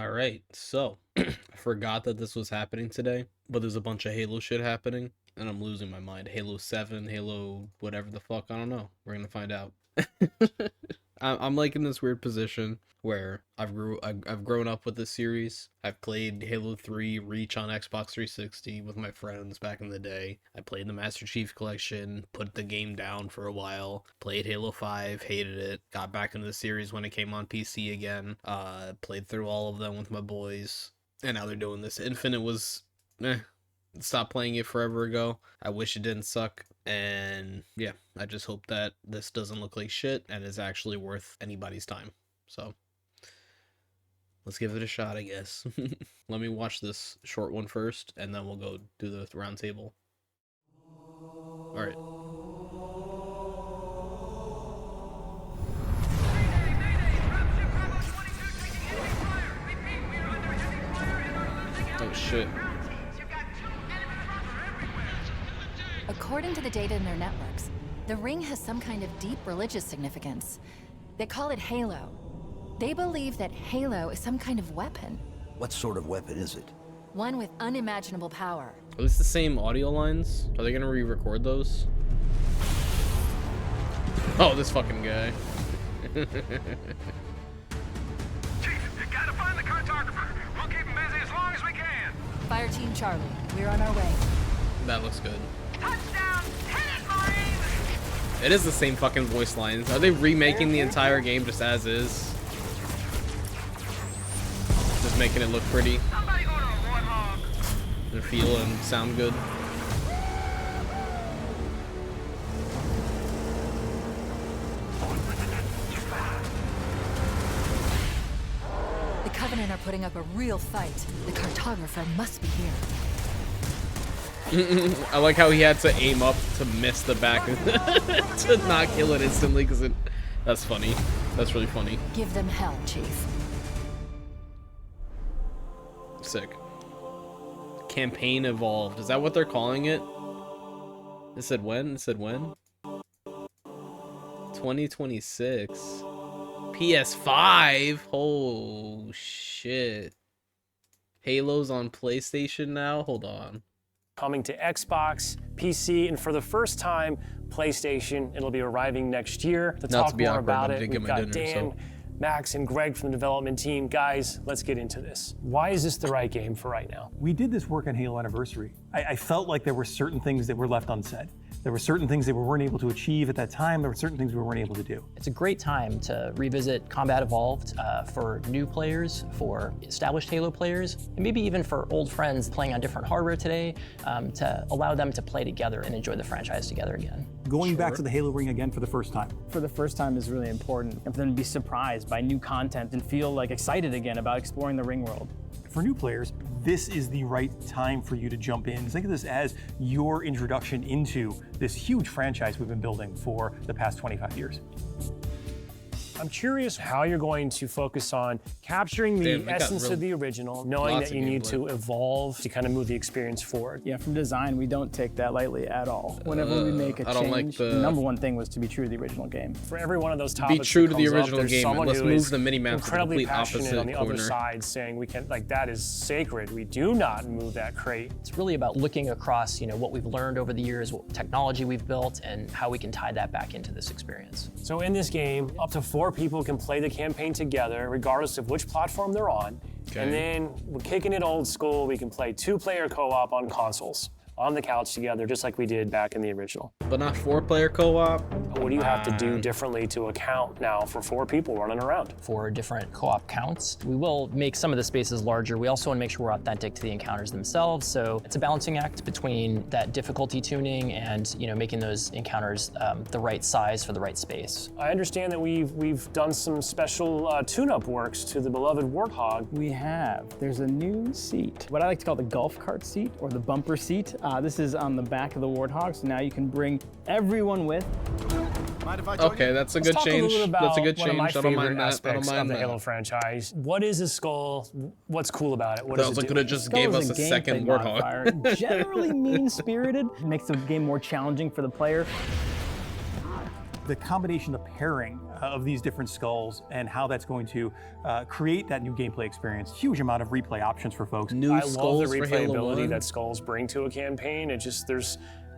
All right, so I forgot that this was happening today, but there's a bunch of Halo shit happening, and I'm losing my mind. Halo 7, Halo whatever the fuck, I don't know. We're gonna find out. I'm like in this weird position where I've grown up with this series. I've played Halo 3 Reach on Xbox 360 with my friends back in the day. I played the Master Chief Collection, put the game down for a while, played Halo 5, hated it, got back into the series when it came on PC again, played through all of them with my boys, and now they're doing this. Infinite was stopped playing it forever ago. I wish it didn't suck. And yeah, I just hope that this doesn't look like shit and is actually worth anybody's time. So let's give it a shot, I guess. Let me watch this short one first, and then we'll go do the round table. All right. Oh shit. According to the data in their networks, the ring has some kind of deep religious significance. They call it Halo. They believe that Halo is some kind of weapon. What sort of weapon is it? One with unimaginable power. Are this the same audio lines? Are they gonna re-record those? Oh, this fucking guy. Chief, you gotta find the cartographer. We'll keep him busy as long as we can. Fire Team Charlie, we're on our way. That looks good. Touchdown! Hit it, Marines! It is the same fucking voice lines. Are they remaking the entire game just as is? Just making it look pretty Somebody go to a warthog. and feel and sound good. The Covenant are putting up a real fight. The cartographer must be here. I like how he had to aim up to miss the back to not kill it instantly because it. That's funny. That's really funny. Give them hell, Chief. Sick. Campaign evolved. Is that what they're calling it? It said when? It said when? 2026. PS5? Oh shit. Halo's on PlayStation now? Hold on. Coming to Xbox, PC, and for the first time, PlayStation. It'll be arriving next year. To Not talk to be more awkward, but about I it, did get we've my got dinner, Dan, so. Max, and Greg from the development team. Guys, let's get into this. Why is this the right game for right now? We did this work on Halo Anniversary. I felt like there were certain things that were left unsaid. There were certain things that we weren't able to achieve at that time. There were certain things we weren't able to do. It's a great time to revisit Combat Evolved for new players, for established Halo players, and maybe even for old friends playing on different hardware today, to allow them to play together and enjoy the franchise together again. Going back to the Halo ring again for the first time. For the first time is really important, and for them to be surprised by new content and feel like excited again about exploring the ring world. For new players, this is the right time for you to jump in. Think of this as your introduction into this huge franchise we've been building for the past 25 years. I'm curious how you're going to focus on capturing the Damn, we got essence real- of the original, knowing lots that of you need gameplay. to evolve to kind of move the experience forward. Yeah, from design, we don't take that lightly at all. Whenever we make a I don't like change, the- the number one thing was to be true to the original game. For every one of those topics true that to the comes up, original there's game, and someone let's who move is the mini-map to the incredibly complete passionate opposite on the other corner. side, saying we can, like, that is sacred. We do not move that crate. It's really about looking across, what we've learned over the years, what technology we've built, and how we can tie that back into this experience. So in this game, up to 4 people can play the campaign together, regardless of which platform they're on. Okay. And then we're kicking it old school. We can play 2-player co-op on consoles, on the couch together, just like we did back in the original. But not 4-player co-op? What do you have to do Man. differently to account now for 4 people running around? For different co-op counts, we will make some of the spaces larger. We also want to make sure we're authentic to the encounters themselves. So it's a balancing act between that difficulty tuning and making those encounters the right size for the right space. I understand that we've done some special tune-up works to the beloved Warthog. We have. There's a new seat, what I like to call the golf cart seat or the bumper seat. This is on the back of the Warthog, so now you can bring everyone with. Okay, that's a Let's good talk change. a little bit That's a about good one of my change. I don't favorite mind that. I don't aspects of mind the that. Halo franchise. What is a skull? What's cool about it? What does Sounds it like do? could have just Skull gave is us a a second gameplay Warthog. modifier. Generally mean-spirited. Makes the game more challenging for the player. The combination, the pairing of these different skulls and how that's going to create that new gameplay experience. Huge amount of replay options for folks. New I skulls love the for Halo replayability 1. that skulls bring to a campaign. It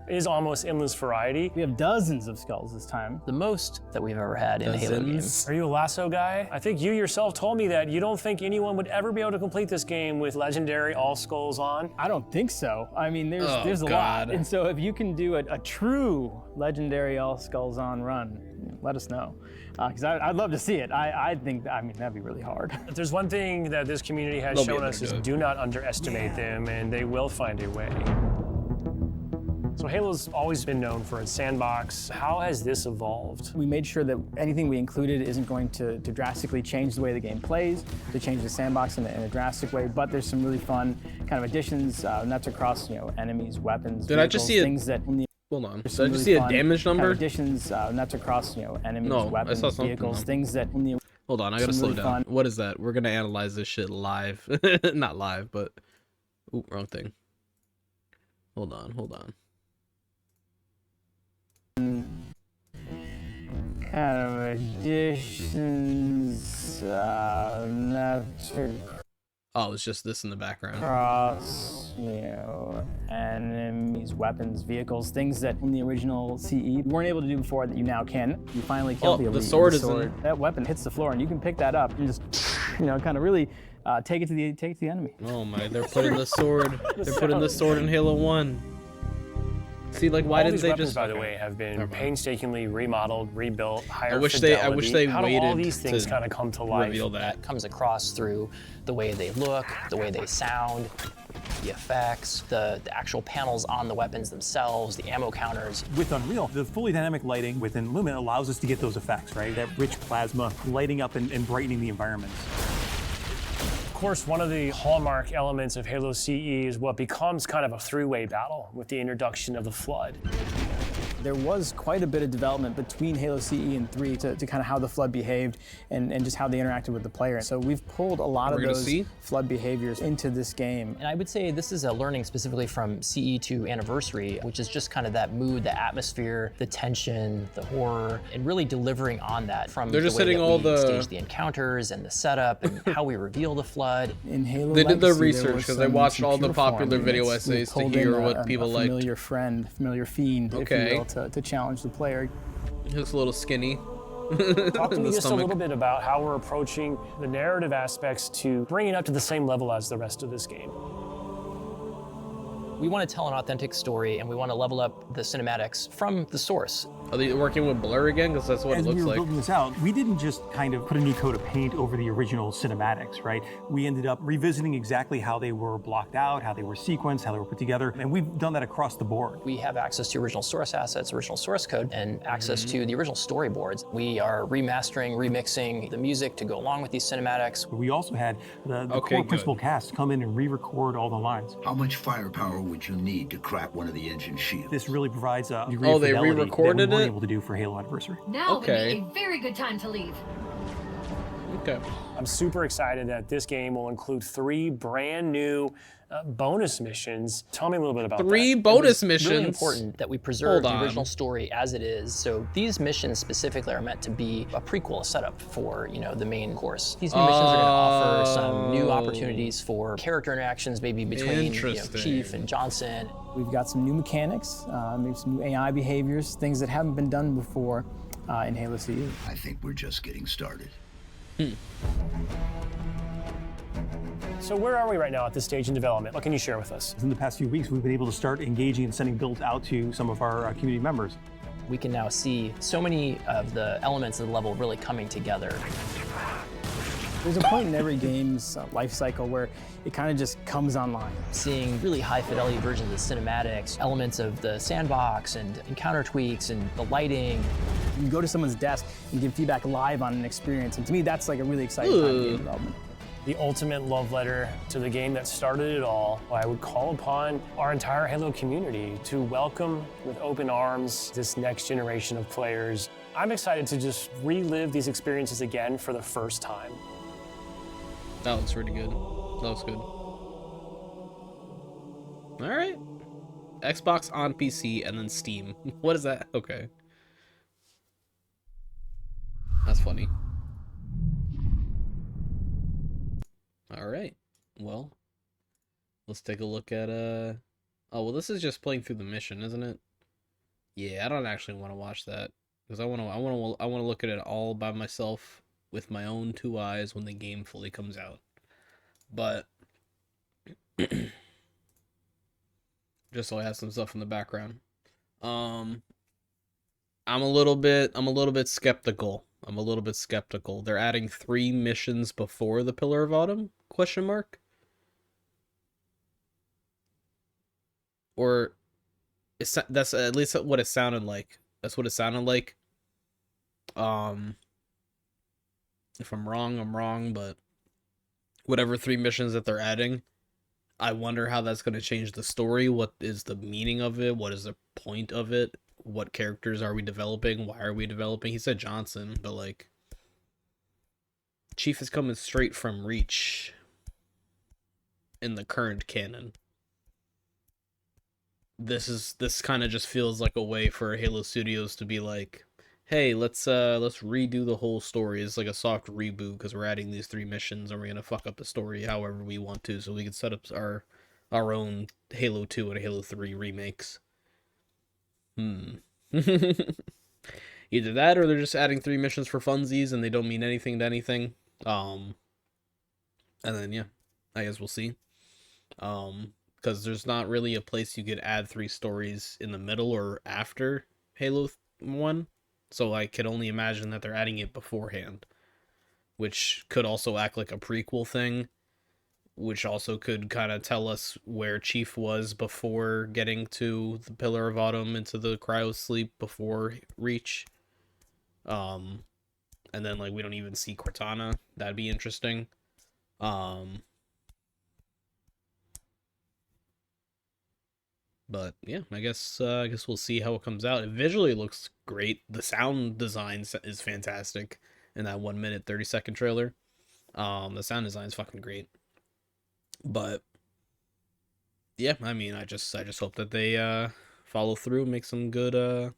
is almost endless variety. We have dozens of skulls this time. The most that we've ever had in a Halo game. Dozens. Are you a lasso guy? I think you yourself told me that you don't think anyone would ever be able to complete this game with legendary all skulls on. I don't think so. I mean, there's Oh, a God. lot. And so if you can do a true legendary all skulls on run, let us know. Because I'd love to see it. I think, that'd be really hard. If there's one thing that this community has They'll be shown able us to is do it. do not underestimate them, and they will find a way. So Halo's always been known for its sandbox. How has this evolved? We made sure that anything we included isn't going to drastically change the way the game plays, to change the sandbox in a drastic way, but there's some really fun kind of additions, and that's across, enemies, weapons, Did I just vehicles, see it? things that Hold on. there's Did I some just really see a fun damage kind of number? additions, and that's across, enemies, No, I weapons, saw something, vehicles, though. things that Hold on, I gotta some slow really down. fun- What is that? We're gonna analyze this shit live. Not live, but... Ooh, wrong thing. Hold on. kind of additions, that's Oh, it's just this in the background. across, enemies, weapons, vehicles, things that in the original CE you weren't able to do before that you now can. You finally kill Oh, the the elite. sword is in- That weapon hits the floor and you can pick that up and just, kind of really take it to the enemy. Oh my, they're putting the sword. They're putting the sword in Halo 1. See, like, why All didn't these they weapons, just... by the okay. way, have been Never mind. painstakingly remodeled, rebuilt, higher wish fidelity. they How do all waited these things to kind of come to life? Reveal that. Comes across through the way they look, the way they sound, the effects, the actual panels on the weapons themselves, the ammo counters. With Unreal, the fully dynamic lighting within Lumen allows us to get those effects, right? That rich plasma lighting up and brightening the environments. Of course, one of the hallmark elements of Halo CE is what becomes kind of a three-way battle with the introduction of the Flood. There was quite a bit of development between Halo CE and 3 to kind of how the Flood behaved and just how they interacted with the player. So we've pulled a lot We're of gonna those see? Flood behaviors into this game. And I would say this is a learning specifically from CE to Anniversary, which is just kind of that mood, the atmosphere, the tension, the horror, and really delivering on that from They're the just way hitting that all we the- stage the encounters and the setup and how we reveal the Flood. In Halo They did the Legacy, there research, was 'cause I some watched all the pure popular form video units. We essays to pulled hear in what people liked. familiar friend, familiar fiend, if Okay. you will, to challenge the player. He looks a little skinny. Talk to in me the just a stomach. little bit about how we're approaching the narrative aspects to bring it up to the same level as the rest of this game. We want to tell an authentic story and we want to level up the cinematics from the source. Are they working with blur again? Because that's what As it we looks were like. building this out, we didn't just kind of put a new coat of paint over the original cinematics, right? We ended up revisiting exactly how they were blocked out, how they were sequenced, how they were put together, and we've done that across the board. We have access to original source assets, original source code, and access to the original storyboards. We are remastering, remixing the music to go along with these cinematics. We also had the Okay, core good. principal cast come in and re-record all the lines. How much firepower would you need to crack one of the engine shields? This really provides a degree Oh, of they fidelity re-recorded that we weren't it? able to do for Halo Anniversary. Now Okay. would be a very good time to leave. Okay. I'm super excited that this game will include 3 brand new bonus missions. Tell me a little bit about 3 that. bonus It's missions. really important that we preserve Hold the original on. story as it is. So these missions specifically are meant to be a prequel, a setup for the main course. These new missions are going to offer some new Oh. opportunities for character interactions, maybe between Interesting. Chief and Johnson. We've got some new mechanics, maybe some new AI behaviors, things that haven't been done before in Halo CE. I think we're just getting started. So where are we right now at this stage in development? What can you share with us? In the past few weeks, we've been able to start engaging and sending builds out to some of our community members. We can now see so many of the elements of the level really coming together. There's a point in every game's life cycle where it kind of just comes online. Seeing really high fidelity versions of cinematics, elements of the sandbox and encounter tweaks and the lighting. You can go to someone's desk and give feedback live on an experience, and to me, that's like a really exciting time in game development. The ultimate love letter to the game that started it all. I would call upon our entire Halo community to welcome with open arms this next generation of players. I'm excited to just relive these experiences again for the first time. That looks really good. That looks good. All right. Xbox on PC and then Steam. What is that? Okay. That's funny. Alright. Well, let's take a look at, oh, well, this is just playing through the mission, isn't it? Yeah, I don't actually want to watch that. Because I want to look at it all by myself with my own 2 eyes when the game fully comes out. But just so I have some stuff in the background. I'm a little bit skeptical. They're adding 3 missions before the Pillar of Autumn? Question mark? Or that's at least what it sounded like. That's what it sounded like. If I'm wrong, I'm wrong, but whatever 3 missions that they're adding, I wonder how that's going to change the story. What is the meaning of it? What is the point of it? What characters are we developing? Why are we developing? He said Johnson, but like, Chief is coming straight from Reach in the current canon. This kind of just feels like a way for Halo Studios to be like, hey, let's redo the whole story. It's like a soft reboot because we're adding these 3 missions and we're gonna fuck up the story however we want to, so we can set up our own Halo 2 and Halo 3 remakes. Either that or they're just adding 3 missions for funsies and they don't mean anything to anything. And then yeah, I guess we'll see. Because there's not really a place you could add 3 stories in the middle or after Halo 1. So I could only imagine that they're adding it beforehand, which could also act like a prequel thing, which also could kind of tell us where Chief was before getting to the Pillar of Autumn into the cryo sleep before Reach. And then like we don't even see Cortana. That'd be interesting. But yeah, I guess we'll see how it comes out. It visually looks great. The sound design is fantastic in that 1 minute 30-second trailer. The sound design is fucking great. But yeah, I mean, I just hope that they follow through and make some good on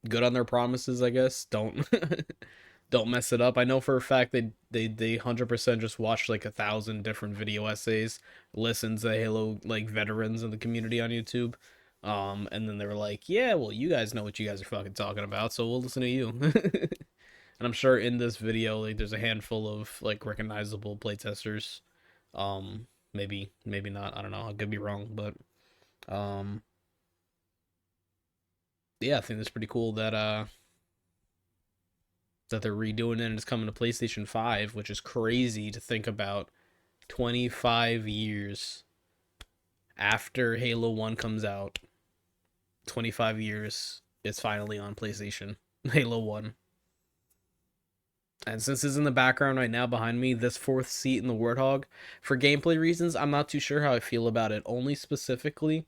their promises, I guess. Don't don't mess it up. I know for a fact they 100% just watched like 1,000 different video essays, listened to Halo like veterans in the community on YouTube, and then they were like, yeah, well, you guys know what you guys are fucking talking about, so we'll listen to you. And I'm sure in this video, like, there's a handful of like recognizable playtesters. Maybe not. I don't know. I could be wrong, but yeah, I think that's pretty cool that they're redoing it and it's coming to PlayStation 5, which is crazy to think about. 25 years after Halo 1 comes out, 25 years, it's finally on PlayStation. Halo 1. And since it's in the background right now behind me, this 4th seat in the Warthog, for gameplay reasons, I'm not too sure how I feel about it, only specifically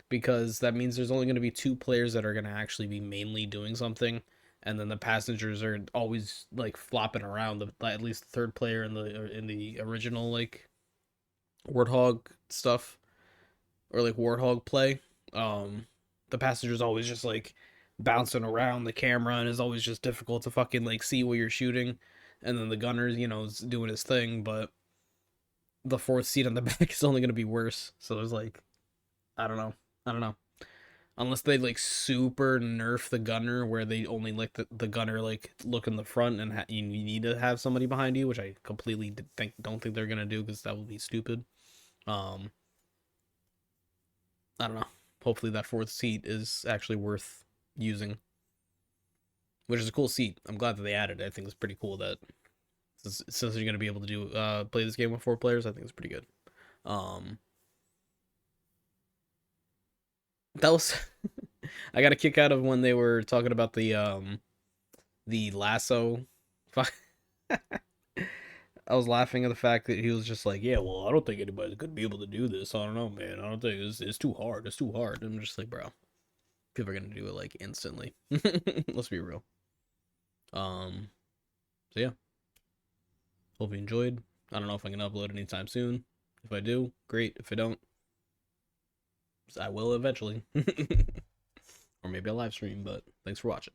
because that means there's only going to be 2 players that are going to actually be mainly doing something. And then the passengers are always like flopping around. At least the 3rd player in the original like Warthog stuff or like Warthog play, the passengers always just like bouncing around the camera and it's always just difficult to fucking like see what you're shooting. And then the gunner, is doing his thing, but the 4th seat on the back is only gonna be worse. So there's like, I don't know. Unless they like super nerf the gunner where they only let the gunner like look in the front and you need to have somebody behind you, which I completely don't think they're gonna do because that would be stupid. I don't know. Hopefully that 4th seat is actually worth using, which is a cool seat. I'm glad that they added it. I think it's pretty cool that since you're gonna be able to do play this game with 4 players, I think it's pretty good. That was I got a kick out of when they were talking about the lasso. I was laughing at the fact that he was just like, yeah, well, I don't think anybody's gonna be able to do this. I don't know, man. I don't think it's too hard. It's too hard. And I'm just like, bro, people are gonna do it like instantly. Let's be real. So yeah. Hope you enjoyed. I don't know if I can upload anytime soon. If I do, great. If I don't, I will eventually. Or maybe a live stream, but thanks for watching.